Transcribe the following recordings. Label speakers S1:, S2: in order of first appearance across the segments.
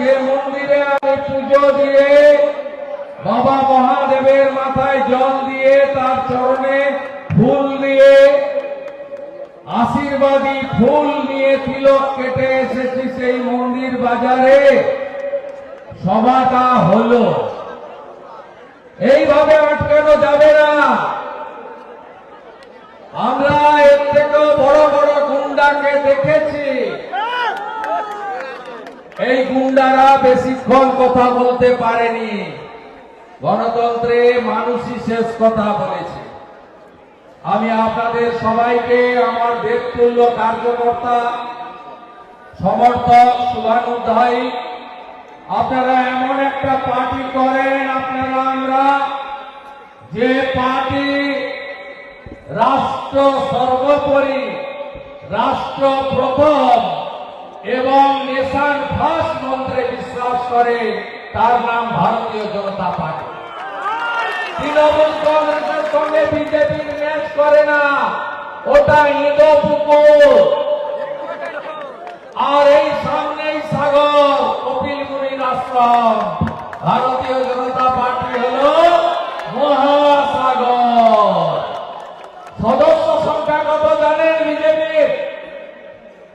S1: যে মন্দিরে আমি পুজো দিয়ে বাবা মহাদেবের মাথায় জল দিয়ে তার চরণে ফুল দিয়ে আশীর্বাদী ফুল নিয়ে তিলক কেটে এসেছি সেই মন্দির বাজারে সভাটা হলো। এইভাবে আটকানো যাবে না। আমরা এর থেকেও বড় বড় গুন্ডাকে দেখেছি। এই গুন্ডারা বেশিক্ষণ কথা বলতে পারেনি। গণতন্ত্রে মানুষই শেষ কথা বলেছে। আমি আপনাদের সবাইকে, আমার দেবতুল্য কার্যকর্তা, সমর্থক, শুভানুধ্যায়ী, আপনারা এমন একটা পার্টি করেন, আপনারা আমরা যে পার্টি রাষ্ট্র সর্বোপরি, রাষ্ট্র প্রথম এবং নেশন ফার্স্ট মন্ত্রে বিশ্বাস করে, তার নাম ভারতীয় জনতা পার্টি। তৃণমূল কংগ্রেসের সঙ্গে বিজেপির ম্যাচ করে না, ওটা ইঁদো পুকুর। আর এই সামনেই সাগর, কপিল মুনির আশ্রম। ভারতীয় জনতা পার্টি হল মহাসাগর। সদস্য সংখ্যা কত জানেন বিজেপির?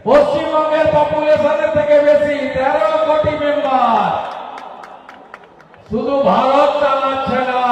S1: পশ্চিমবঙ্গের পপুলেশনের থেকে বেশি, 13 কোটি মেম্বার। শুধু ভারত চালাচ্ছে না,